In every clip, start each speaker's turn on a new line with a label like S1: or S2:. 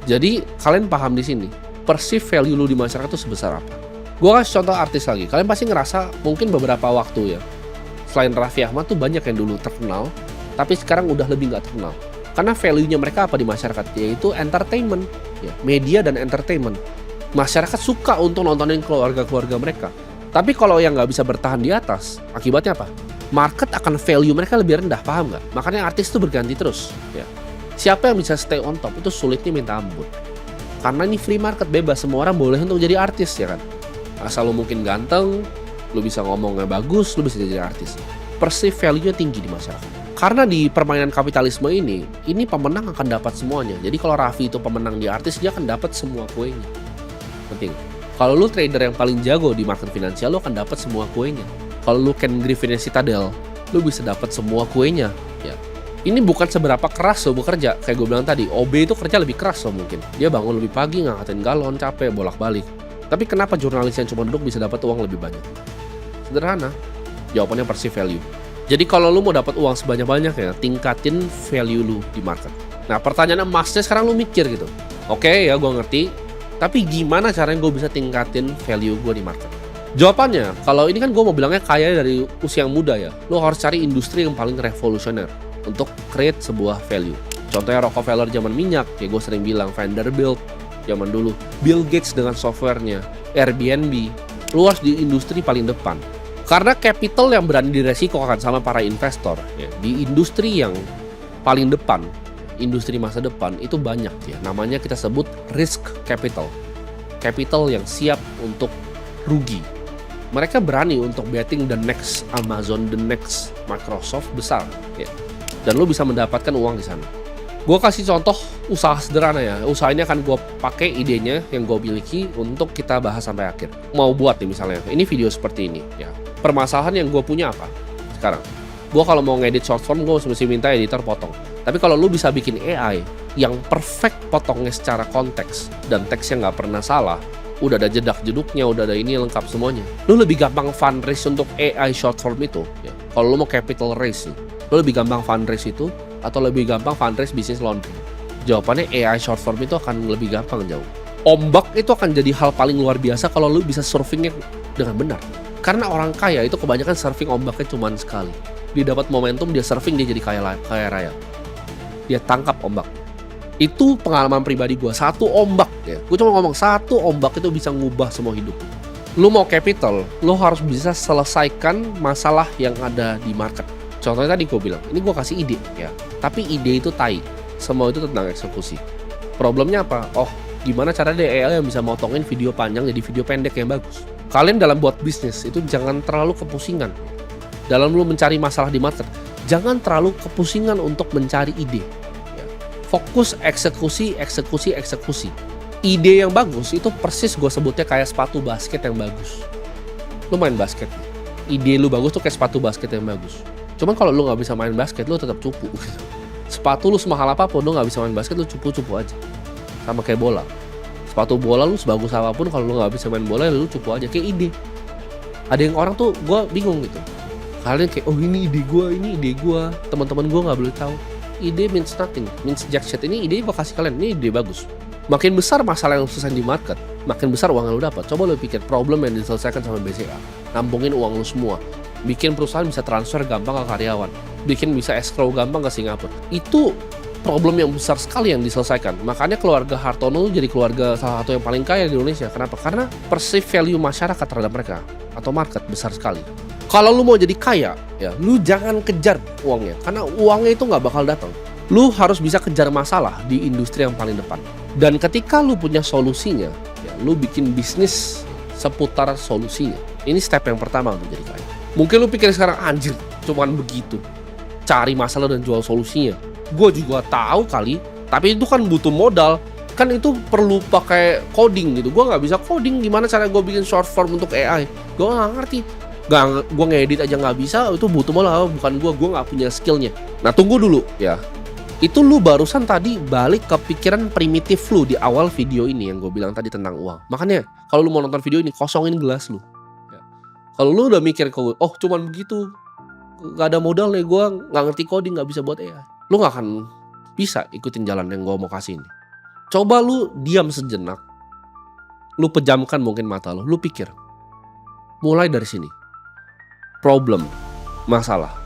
S1: Jadi kalian paham di sini, perceive value lu di masyarakat itu sebesar apa. Gue kasih contoh artis lagi, kalian pasti ngerasa mungkin beberapa waktu ya, selain Raffi Ahmad tuh banyak yang dulu terkenal, tapi sekarang udah lebih nggak terkenal. Karena value-nya mereka apa di masyarakat, yaitu entertainment, ya, media dan entertainment. Masyarakat suka untuk nontonin keluarga-keluarga mereka. Tapi kalau yang nggak bisa bertahan di atas, akibatnya apa? Market akan value mereka lebih rendah, paham nggak? Makanya artis itu berganti terus, ya. Siapa yang bisa stay on top itu sulitnya minta ampun. Karena ini free market, bebas, semua orang boleh untuk jadi artis ya kan. Asal lu mungkin ganteng, lu bisa ngomongnya bagus, lu bisa jadi artis. Perceive value-nya tinggi di masyarakat. Karena di permainan kapitalisme ini pemenang akan dapat semuanya. Jadi kalau Raffi itu pemenang di artis, dia akan dapat semua kuenya. Penting. Kalau lu trader yang paling jago di market finansial, lu akan dapat semua kuenya. Kalau lu Ken Griffin Citadel, lu bisa dapat semua kuenya, ya. Ini bukan seberapa keras lo bekerja, kayak gue bilang tadi, OB itu kerja lebih keras lo mungkin. Dia bangun lebih pagi, ngangkatin galon, capek, bolak-balik. Tapi kenapa jurnalis yang cuma duduk bisa dapat uang lebih banyak? Sederhana, jawabannya perceive value. Jadi kalau lu mau dapat uang sebanyak-banyaknya, tingkatin value lu di market. Nah pertanyaan emasnya sekarang lu mikir gitu. Oke ya gue ngerti, tapi gimana caranya gue bisa tingkatin value gue di market? Jawabannya, kalau ini kan gue mau bilangnya kaya dari usia yang muda ya, lu harus cari industri yang paling revolusioner untuk create sebuah value. Contohnya Rockefeller zaman minyak, ya gue sering bilang Vanderbilt zaman dulu, Bill Gates dengan softwarenya, Airbnb, lu harus di industri paling depan. Karena capital yang berani diresikokan sama para investor ya, di industri yang paling depan, industri masa depan itu banyak ya. Namanya kita sebut risk capital. Capital yang siap untuk rugi. Mereka berani untuk betting the next Amazon, the next Microsoft besar ya. Dan lo bisa mendapatkan uang di sana. Gue kasih contoh usaha sederhana ya. Usaha ini akan gue pakai idenya yang gue miliki untuk kita bahas sampai akhir. Mau buat nih misalnya, ini video seperti ini ya. Permasalahan yang gue punya apa sekarang? Gue kalau mau ngedit short form, gue mesti minta editor potong. Tapi kalau lu bisa bikin AI yang perfect potongnya secara konteks dan teksnya nggak pernah salah, udah ada jedak-jeduknya, udah ada ini lengkap semuanya, lu lebih gampang fundraise untuk AI short form itu ya. Kalau lu mau capital raise nih, lu lebih gampang fundraise itu atau lebih gampang fundraise bisnis laundry? Jawabannya AI short form itu akan lebih gampang jauh. Ombak itu akan jadi hal paling luar biasa kalau lu bisa surfingnya dengan benar. Karena orang kaya itu kebanyakan surfing ombaknya cuma sekali. Dia dapat momentum, dia surfing, dia jadi kaya raya. Dia tangkap ombak. Itu pengalaman pribadi gue. Satu ombak ya. Gue cuma ngomong satu ombak itu bisa ngubah semua hidup. Lu mau capital, lu harus bisa selesaikan masalah yang ada di market. Contohnya tadi gue bilang, ini gue kasih ide ya. Tapi ide itu tai. Semua itu tentang eksekusi. Problemnya apa? Oh, gimana caranya AI yang bisa motongin video panjang jadi video pendek yang bagus. Kalian dalam buat bisnis itu jangan terlalu kepusingan. Dalam lu mencari masalah di market, jangan terlalu kepusingan untuk mencari ide. Ya. Fokus eksekusi. Ide yang bagus itu persis gue sebutnya kayak sepatu basket yang bagus. Lu main basket, ide lu bagus tuh kayak sepatu basket yang bagus. Cuman kalau lu nggak bisa main basket, lu tetap cupu. Sepatu lu semahal apapun, lu nggak bisa main basket, lu cupu-cupu aja. Sama kayak bola. Sepatu bola lu sebagus apapun, kalau lu nggak bisa main bola, lu cupu aja. Kayak ide. Ada yang orang tuh gue bingung gitu. Kalian kayak, oh ini ide gue, teman-teman gue nggak boleh tahu. Ide means nothing, means jack shit. Ini ide gue kasih kalian, ini ide bagus. Makin besar masalah yang selesai di market, makin besar uang yang lu dapat. Coba lu pikir problem yang diselesaikan sama BCA, nampungin uang lu semua, bikin perusahaan bisa transfer gampang ke karyawan, bikin bisa escrow gampang ke Singapura. Itu problem yang besar sekali yang diselesaikan. Makanya keluarga Hartono jadi keluarga salah satu yang paling kaya di Indonesia. Kenapa? Karena perceive value masyarakat terhadap mereka atau market besar sekali. Kalau lu mau jadi kaya, ya lu jangan kejar uangnya, karena uangnya itu nggak bakal datang. Lu harus bisa kejar masalah di industri yang paling depan. Dan ketika lu punya solusinya, ya lu bikin bisnis seputar solusinya. Ini step yang pertama untuk jadi kaya. Mungkin lu pikir sekarang anjir, cuman begitu. Cari masalah dan jual solusinya. Gue juga tahu kali, tapi itu kan butuh modal. Kan itu perlu pakai coding gitu. Gue nggak bisa coding, gimana cara gue bikin short form untuk AI? Gue nggak ngerti. Gue ngedit aja nggak bisa, itu butuh modal. Bukan gue nggak punya skillnya. Nah tunggu dulu ya. Itu lu barusan tadi balik ke pikiran primitif lu di awal video ini yang gue bilang tadi tentang uang. Makanya kalau lu mau nonton video ini, kosongin gelas lu. Ya. Kalau lu udah mikir, oh cuman begitu, gak ada modal nih, gue gak ngerti coding, gak bisa buat AI, lu gak akan bisa ikutin jalan yang gue mau kasih ini. Coba lu diam sejenak, lu pejamkan mungkin mata lu pikir. Mulai dari sini. Problem, masalah.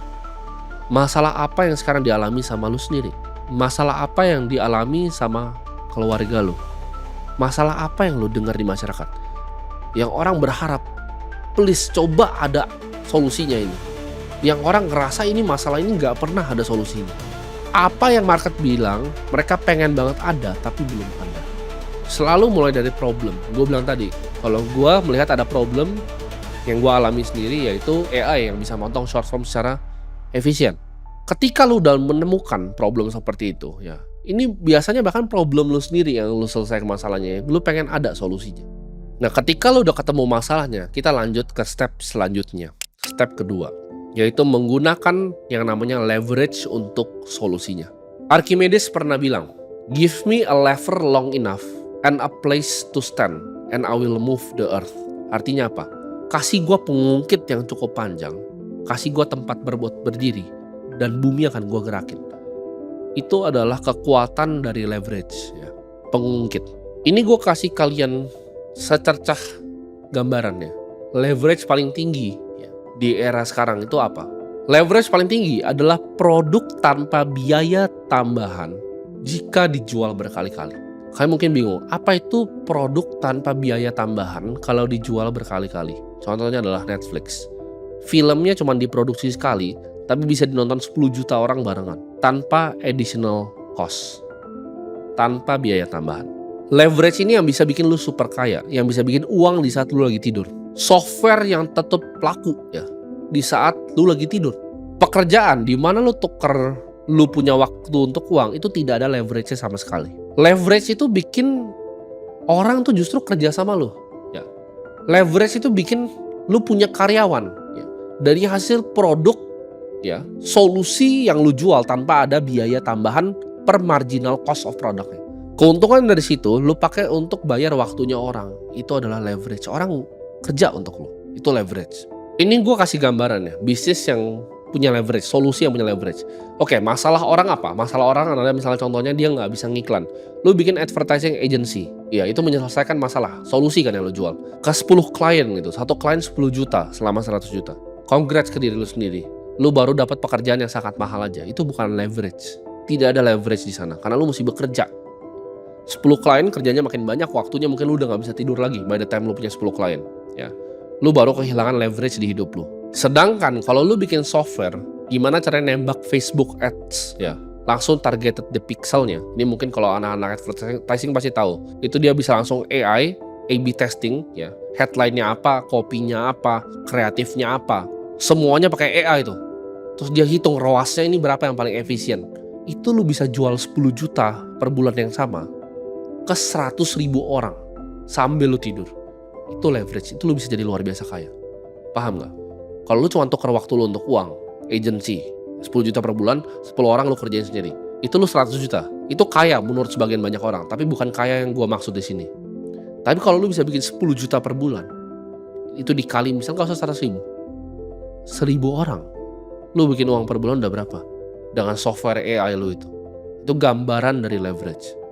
S1: Masalah apa yang sekarang dialami sama lu sendiri? Masalah apa yang dialami sama keluarga lu? Masalah apa yang lu dengar di masyarakat? Yang orang berharap, please coba ada solusinya ini. Yang orang ngerasa ini masalah ini nggak pernah ada solusinya. Apa yang market bilang, mereka pengen banget ada, tapi belum ada. Selalu mulai dari problem. Gue bilang tadi, kalau gue melihat ada problem yang gue alami sendiri, yaitu AI yang bisa motong short form secara efisien. Ketika lu udah menemukan problem seperti itu, ya, ini biasanya bahkan problem lu sendiri yang lu selesaikan masalahnya, lu pengen ada solusinya. Nah, ketika lu udah ketemu masalahnya, kita lanjut ke step selanjutnya. Step kedua, yaitu menggunakan yang namanya leverage untuk solusinya. Archimedes pernah bilang, "Give me a lever long enough and a place to stand, and I will move the earth." Artinya apa? Kasih gue pengungkit yang cukup panjang, kasih gue tempat berdiri, dan bumi akan gue gerakin. Itu adalah kekuatan dari leverage, ya. Pengungkit. Ini gue kasih kalian secercah gambarannya. Leverage paling tinggi ya, di era sekarang itu apa? Leverage paling tinggi adalah produk tanpa biaya tambahan jika dijual berkali-kali. Kalian mungkin bingung, apa itu produk tanpa biaya tambahan kalau dijual berkali-kali? Contohnya adalah Netflix. Filmnya cuma diproduksi sekali, tapi bisa dinonton 10 juta orang barengan tanpa additional cost, tanpa biaya tambahan. Leverage ini yang bisa bikin lu super kaya, yang bisa bikin uang di saat lu lagi tidur. Software yang tetap laku ya di saat lu lagi tidur. Pekerjaan di mana lu tuker, lu punya waktu untuk uang, itu tidak ada leverage-nya sama sekali. Leverage itu bikin orang tuh justru kerja sama lu ya. Leverage itu bikin lu punya karyawan ya. Dari hasil produk ya, solusi yang lu jual tanpa ada biaya tambahan per marginal cost of produknya. Keuntungan dari situ lu pakai untuk bayar waktunya orang. Itu adalah leverage. Orang kerja untuk lu. Itu leverage. Ini gue kasih gambaran ya, bisnis yang punya leverage, solusi yang punya leverage. Oke, masalah orang apa? Masalah orang adalah misalnya contohnya dia nggak bisa ngiklan. Lu bikin advertising agency. Ya, itu menyelesaikan masalah. Solusi kan yang lu jual. Ke 10 klien gitu. Satu klien 10 juta selama 100 juta. Congrats ke diri lu sendiri. Lu baru dapat pekerjaan yang sangat mahal aja. Itu bukan leverage. Tidak ada leverage di sana karena lu mesti bekerja. 10 klien kerjanya makin banyak, waktunya mungkin lu udah gak bisa tidur lagi by the time lu punya 10 klien ya. Lu baru kehilangan leverage di hidup lu. Sedangkan kalau lu bikin software, gimana caranya nembak Facebook ads ya, langsung targeted the pixelnya. Ini mungkin kalau anak-anak advertising pasti tahu. Itu dia bisa langsung AI, A/B testing ya. Headline-nya apa, copy-nya apa, kreatifnya apa, semuanya pakai AI itu. Terus dia hitung ROAS-nya ini berapa yang paling efisien. Itu lu bisa jual 10 juta per bulan yang sama ke 100.000 orang sambil lu tidur. Itu leverage, itu lu bisa jadi luar biasa kaya. Paham gak? Kalau lu cuma tuker waktu lu untuk uang, agency 10 juta per bulan, 10 orang lu kerjain sendiri, itu lu 100 juta. Itu kaya menurut sebagian banyak orang, tapi bukan kaya yang gua maksud di sini. Tapi kalau lu bisa bikin 10 juta per bulan, itu dikali misalnya gak usah 100.000, 1.000 orang, lu bikin uang per bulan udah berapa? Dengan software AI lu itu. Itu gambaran dari leverage.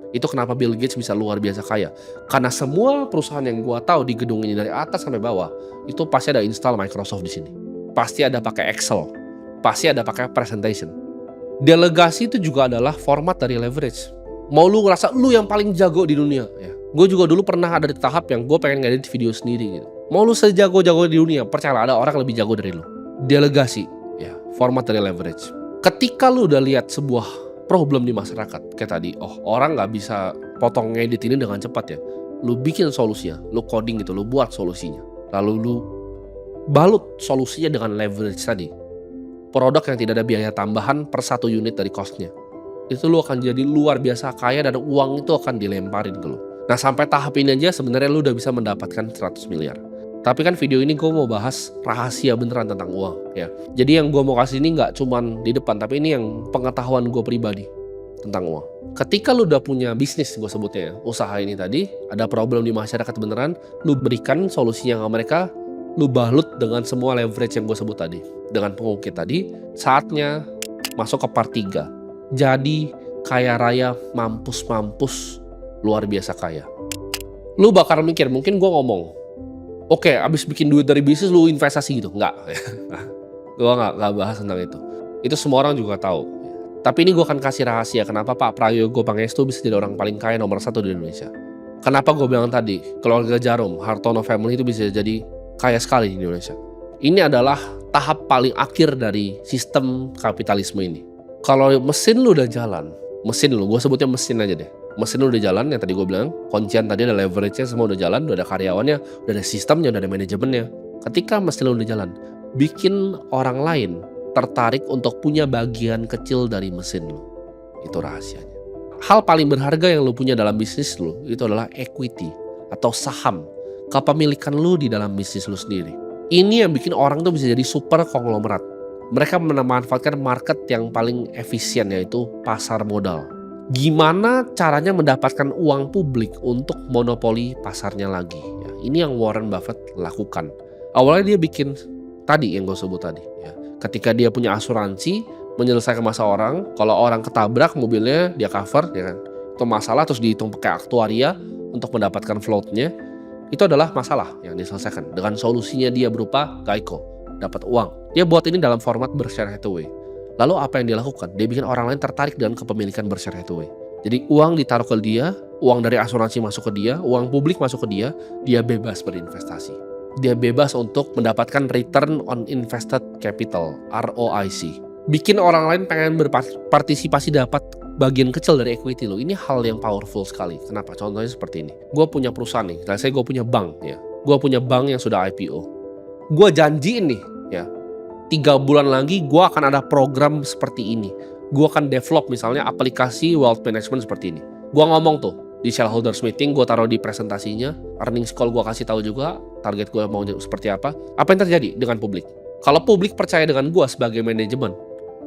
S1: Itu kenapa Bill Gates bisa luar biasa kaya. Karena semua perusahaan yang gua tahu di gedung ini dari atas sampai bawah, itu pasti ada install Microsoft di sini. Pasti ada pakai Excel. Pasti ada pakai presentation. Delegasi itu juga adalah format dari leverage. Mau lu ngerasa lu yang paling jago di dunia ya. Gue juga dulu pernah ada di tahap yang gue pengen ngedit video sendiri gitu. Mau lu sejago-jago di dunia, percayalah ada orang lebih jago dari lu. Delegasi ya, format dari leverage. Ketika lu udah lihat sebuah problem di masyarakat kayak tadi, orang nggak bisa potong ngedit ini dengan cepat ya, lu bikin solusinya, lu coding gitu, lu buat solusinya, lalu lu balut solusinya dengan leverage tadi, produk yang tidak ada biaya tambahan per satu unit dari costnya, itu lu akan jadi luar biasa kaya dan uang itu akan dilemparin ke lu. Nah sampai tahap ini aja sebenarnya lu udah bisa mendapatkan 100 miliar. Tapi kan video ini gue mau bahas rahasia beneran tentang uang ya. Jadi yang gue mau kasih ini gak cuman di depan, tapi ini yang pengetahuan gue pribadi tentang uang. Ketika lu udah punya bisnis, gue sebutnya ya, usaha ini tadi, ada problem di masyarakat beneran, lu berikan solusinya ke mereka, lu balut dengan semua leverage yang gue sebut tadi. Dengan pengungkit tadi, saatnya masuk ke part 3. Jadi kaya raya mampus-mampus luar biasa kaya. Lu bakal mikir, mungkin gue ngomong, oke, abis bikin duit dari bisnis lu investasi gitu. Enggak. Gue nggak bahas tentang itu. Itu semua orang juga tahu. Tapi ini gue akan kasih rahasia kenapa Pak Prayogo Pangestu bisa jadi orang paling kaya nomor 1 di Indonesia. Kenapa gue bilang tadi, keluarga Jarum, Hartono family itu bisa jadi kaya sekali di Indonesia. Ini adalah tahap paling akhir dari sistem kapitalisme ini. Kalau mesin lu udah jalan, mesin lu, gue sebutnya mesin aja deh. Mesin lu udah jalan, yang tadi gue bilang, kuncian tadi ada leverage-nya, semua udah jalan, udah ada karyawannya, udah ada sistemnya, udah ada manajemennya. Ketika mesin lu udah jalan, bikin orang lain tertarik untuk punya bagian kecil dari mesin lu. Itu rahasianya. Hal paling berharga yang lu punya dalam bisnis lu, itu adalah equity atau saham, kepemilikan lu di dalam bisnis lu sendiri. Ini yang bikin orang tuh bisa jadi super konglomerat. Mereka memanfaatkan market yang paling efisien, yaitu pasar modal. Gimana caranya mendapatkan uang publik untuk monopoli pasarnya lagi? Ya, ini yang Warren Buffett lakukan. Awalnya dia bikin tadi yang gue sebut tadi. Ya. Ketika dia punya asuransi, menyelesaikan masalah orang, kalau orang ketabrak mobilnya dia cover, ya kan? Itu masalah, terus dihitung pakai aktuaria untuk mendapatkan floatnya. Itu adalah masalah yang diselesaikan. Dengan solusinya dia berupa Geico, dapat uang. Dia buat ini dalam format Berkshire Hathaway. Lalu apa yang dia lakukan? Dia bikin orang lain tertarik dengan kepemilikan Berkshire Hathaway. Jadi uang ditaruh ke dia, uang dari asuransi masuk ke dia, uang publik masuk ke dia bebas berinvestasi. Dia bebas untuk mendapatkan return on invested capital, ROIC. Bikin orang lain pengen berpartisipasi dapat bagian kecil dari equity lo. Ini hal yang powerful sekali. Kenapa? Contohnya seperti ini. Gue punya perusahaan nih, saya gue punya bank ya. Gue punya bank yang sudah IPO. Gue janjiin nih ya, 3 bulan lagi gue akan ada program seperti ini. Gue akan develop misalnya aplikasi wealth management seperti ini. Gue ngomong tuh di shareholders meeting, gue taruh di presentasinya, earnings call gue kasih tahu juga target gue mau seperti apa. Apa yang terjadi dengan publik? Kalau publik percaya dengan gue sebagai manajemen,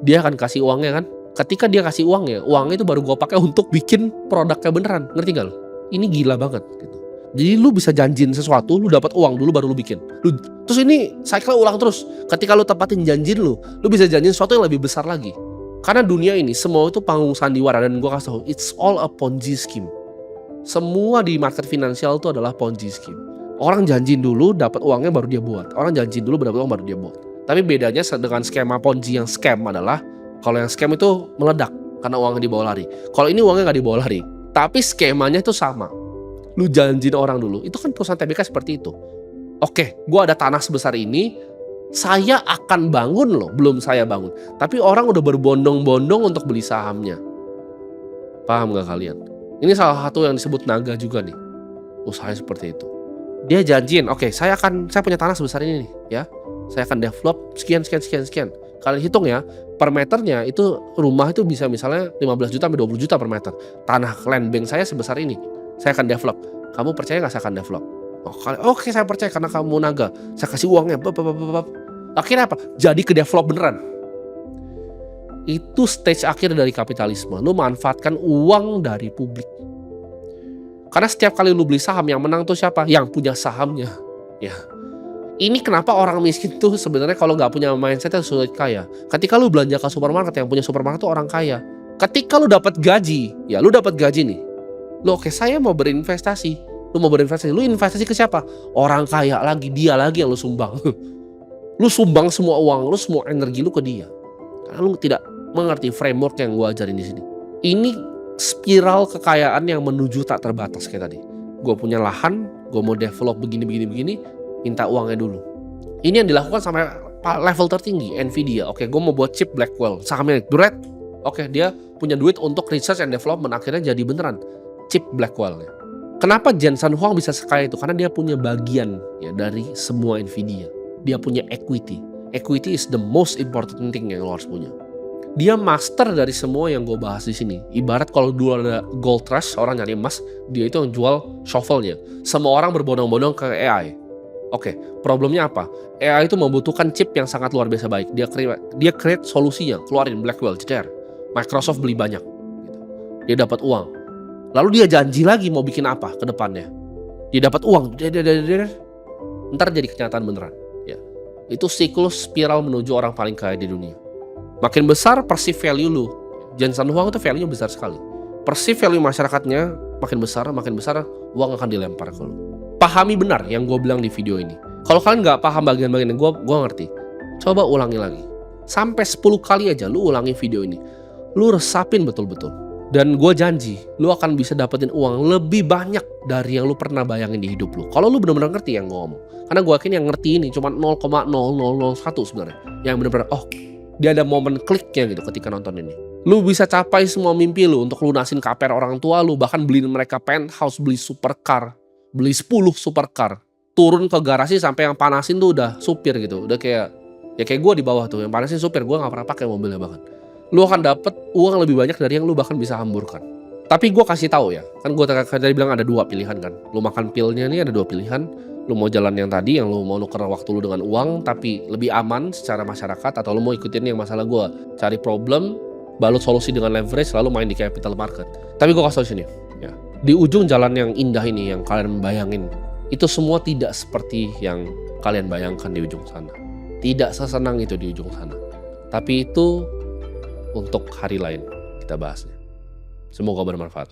S1: dia akan kasih uangnya kan. Ketika dia kasih uangnya itu baru gue pakai untuk bikin produknya beneran. Ngerti gak lo? Ini gila banget gitu. Jadi lu bisa janjin sesuatu, lu dapat uang dulu baru lu bikin. Terus ini cycle ulang terus. Ketika lu tepatin janjin lu bisa janjin sesuatu yang lebih besar lagi. Karena dunia ini semua itu panggung sandiwara, dan gue kasih tau, it's all a Ponzi scheme. Semua di market finansial itu adalah Ponzi scheme. Orang janjin dulu dapat uangnya baru dia buat. Orang janjin dulu dapat uang baru dia buat. Tapi bedanya dengan skema Ponzi yang scam adalah, kalau yang scam itu meledak karena uangnya dibawa lari. Kalau ini uangnya nggak dibawa lari, tapi skemanya itu sama. Lu janjiin orang dulu, itu kan perusahaan TBK seperti itu. Oke, gue ada tanah sebesar ini, saya akan bangun loh, belum saya bangun. Tapi orang udah berbondong-bondong untuk beli sahamnya. Paham gak kalian? Ini salah satu yang disebut naga juga nih. Usahanya seperti itu. Dia janjiin, oke, saya punya tanah sebesar ini nih, ya. Saya akan develop sekian. Kalian hitung ya, per meternya itu rumah itu bisa misalnya 15 juta sampai 20 juta per meter. Tanah land bank saya sebesar ini. Saya akan develop. Kamu percaya gak saya akan develop? Oke, saya percaya karena kamu naga. Saya kasih uangnya. Akhirnya apa? Jadi ke develop beneran. Itu stage akhir dari kapitalisme. Lu manfaatkan uang dari publik. Karena setiap kali lu beli saham, yang menang tuh siapa? Yang punya sahamnya. Ya. Ini kenapa orang miskin tuh sebenarnya kalau nggak punya mindset yang sulit kaya. Ketika lu belanja ke supermarket, yang punya supermarket tuh orang kaya. Ketika lu dapat gaji, ya lu dapat gaji nih. Lu oke, saya mau berinvestasi. Lu mau berinvestasi, lu investasi ke siapa? Orang kaya lagi, dia lagi yang lu sumbang. Lu sumbang semua uang lu, semua energi lu ke dia. Karena lu tidak mengerti framework yang gua ajarin di sini. Ini spiral kekayaan yang menuju tak terbatas kayak tadi. Gue punya lahan, gue mau develop begini, minta uangnya dulu. Ini yang dilakukan sampai level tertinggi, Nvidia. Oke, gue mau buat chip Blackwell, sahamnya duret. Oke, dia punya duit untuk research and development, akhirnya jadi beneran chip Blackwell. Kenapa Jensen Huang bisa sekaya itu? Karena dia punya bagian ya dari semua Nvidia. Dia punya equity. Equity is the most important thing yang lo harus punya. Dia master dari semua yang gue bahas di sini. Ibarat kalau dulu ada gold rush, orang nyari emas, dia itu yang jual shovelnya. Semua orang berbondong-bondong ke AI. Oke, problemnya apa? AI itu membutuhkan chip yang sangat luar biasa baik. Dia create solusinya, keluarin Blackwell, jeder. Microsoft beli banyak. Dia dapat uang. Lalu dia janji lagi mau bikin apa ke depannya. Dia dapat uang, ntar jadi kenyataan beneran. Ya. Itu siklus spiral menuju orang paling kaya di dunia. Makin besar perceive value lu. Jensen Huang itu value-nya besar sekali. perceive value masyarakatnya makin besar, uang akan dilempar ke lu. Pahami benar yang gue bilang di video ini. Kalau kalian nggak paham bagian-bagian yang gue ngerti, coba ulangi lagi. Sampai 10 kali aja lu ulangi video ini. Lu resapin betul-betul. Dan gue janji, lu akan bisa dapetin uang lebih banyak dari yang lu pernah bayangin di hidup lu. Kalau lu benar-benar ngerti yang gue ngomong. Karena gue yakin yang ngerti ini cuma 0,0001 sebenarnya. Yang benar-benar, oh dia ada momen kliknya gitu ketika nonton ini. Lu bisa capai semua mimpi lu untuk lunasin KPR orang tua lu. Bahkan beliin mereka penthouse, beli supercar. Beli 10 supercar. Turun ke garasi sampai yang panasin tuh udah supir gitu. Udah kayak, ya kayak gue di bawah tuh. Yang panasin supir, gue gak pernah pakai mobilnya bahkan. Lu akan dapet uang lebih banyak dari yang lu bahkan bisa hamburkan. Tapi gue kasih tahu ya, kan gue tadi bilang ada 2 pilihan kan. Lu makan pilnya nih ada 2 pilihan. Lu mau jalan yang tadi, yang lu mau nuker waktu lu dengan uang tapi lebih aman secara masyarakat, atau lu mau ikutin yang masalah gue, cari problem, balut solusi dengan leverage, lalu main di capital market. Tapi gue kasih tau sini ya, di ujung jalan yang indah ini yang kalian bayangin, itu semua tidak seperti yang kalian bayangkan di ujung sana. Tidak sesenang itu di ujung sana. Tapi itu untuk hari lain kita bahasnya. Semoga bermanfaat.